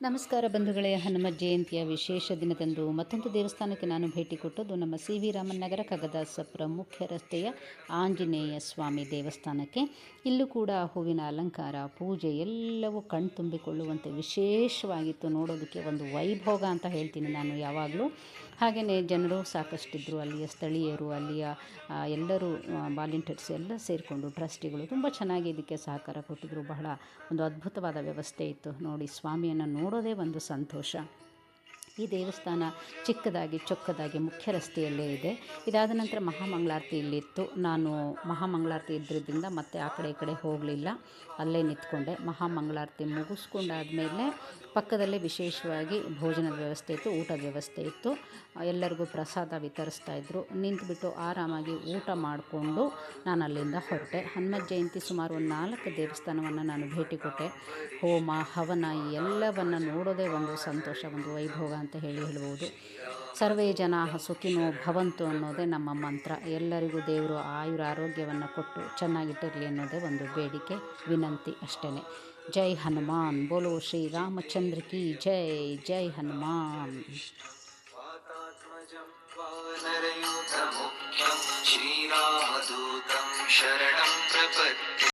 ನಮಸ್ಕಾರ ಬಂಧುಗಳೇ, ಹನುಮ ಜಯಂತಿಯ ವಿಶೇಷ ದಿನದಂದು ಮತ್ತೊಂದು ದೇವಸ್ಥಾನಕ್ಕೆ ನಾನು ಭೇಟಿ ಕೊಟ್ಟದ್ದು ನಮ್ಮ ಸಿ ವಿ ರಾಮನ್ ನಗರ ಕಗದಾಸಪುರ ಮುಖ್ಯ ರಸ್ತೆಯ ಆಂಜನೇಯ ಸ್ವಾಮಿ ದೇವಸ್ಥಾನಕ್ಕೆ. ಇಲ್ಲೂ ಕೂಡ ಹೂವಿನ ಅಲಂಕಾರ, ಪೂಜೆ ಎಲ್ಲವೂ ಕಣ್ತುಂಬಿಕೊಳ್ಳುವಂತೆ ವಿಶೇಷವಾಗಿತ್ತು. ನೋಡೋದಕ್ಕೆ ಒಂದು ವೈಭೋಗ ಅಂತ ಹೇಳ್ತೀನಿ ನಾನು ಯಾವಾಗಲೂ. ಹಾಗೆಯೇ ಜನರು ಸಾಕಷ್ಟಿದ್ದರು, ಅಲ್ಲಿಯ ಸ್ಥಳೀಯರು, ಅಲ್ಲಿಯ ಎಲ್ಲರೂ ವಾಲಂಟಿಯರ್ಸ್ ಎಲ್ಲ ಸೇರಿಕೊಂಡು ಟ್ರಸ್ಟಿಗಳು ತುಂಬ ಚೆನ್ನಾಗಿ ಇದಕ್ಕೆ ಸಹಕಾರ ಕೊಟ್ಟಿದ್ದರು. ಬಹಳ ಒಂದು ಅದ್ಭುತವಾದ ವ್ಯವಸ್ಥೆ ಇತ್ತು. ನೋಡಿ, ಸ್ವಾಮಿಯನ್ನು ನೋಡೋದೇ ಒಂದು ಸಂತೋಷ. ಈ ದೇವಸ್ಥಾನ ಚಿಕ್ಕದಾಗಿ ಚೊಕ್ಕದಾಗಿ ಮುಖ್ಯ ರಸ್ತೆಯಲ್ಲೇ ಇದೆ. ಇದಾದ ನಂತರ ಮಹಾಮಂಗಳಾರತಿ ಇಲ್ಲಿತ್ತು. ನಾನು ಮಹಾಮಂಗಳಾರತಿ ಇದ್ದಿದ್ದರಿಂದ ಮತ್ತೆ ಆ ಕಡೆ ಈ ಕಡೆ ಹೋಗಲಿಲ್ಲ, ಅಲ್ಲೇ ನಿಂತ್ಕೊಂಡೆ. ಮಹಾಮಂಗಳಾರತಿ ಮುಗಿಸ್ಕೊಂಡಾದಮೇಲೆ ಪಕ್ಕದಲ್ಲೇ ವಿಶೇಷವಾಗಿ ಭೋಜನದ ವ್ಯವಸ್ಥೆ ಇತ್ತು, ಊಟದ ವ್ಯವಸ್ಥೆ ಇತ್ತು. ಎಲ್ಲರಿಗೂ ಪ್ರಸಾದ ವಿತರಿಸ್ತಾಯಿದ್ರು. ನಿಂತುಬಿಟ್ಟು ಆರಾಮಾಗಿ ಊಟ ಮಾಡಿಕೊಂಡು ನಾನು ಅಲ್ಲಿಂದ ಹೊರಟೆ. ಹನುಮ ಜಯಂತಿ ಸುಮಾರು ಒಂದು 4 ದೇವಸ್ಥಾನವನ್ನು ನಾನು ಭೇಟಿ ಕೊಟ್ಟೆ. ಹೋಮ ಹವನ ಎಲ್ಲವನ್ನು ನೋಡೋದೇ ಒಂದು ಸಂತೋಷ, ಒಂದು ವೈಭೋಗ ಅಂತ ಹೇಳ್ಬೋದು. ಸರ್ವೇ ಜನಾ ಸುಖಿನೋ ಭವಂತು ಅನ್ನೋದೇ ನಮ್ಮ ಮಂತ್ರ. ಎಲ್ಲರಿಗೂ ದೇವರು ಆಯುರ ಆರೋಗ್ಯವನ್ನು ಕೊಟ್ಟು ಚೆನ್ನಾಗಿಟ್ಟಿರಲಿ ಅನ್ನೋದೇ ಒಂದು ಬೇಡಿಕೆ, ವಿನಂತಿ ಅಷ್ಟೇ. ಜೈ ಹನುಮಾನ್, ಬೋಲೋ ಶ್ರೀ ರಾಮಚಂದ್ರ ಕಿ ಜೈ. ಜೈ ಹನುಮಾನ್. ಶ್ರೀರಾಮದೂತಂ ಶರಣಂ ಪ್ರಪದ್ಯೆ.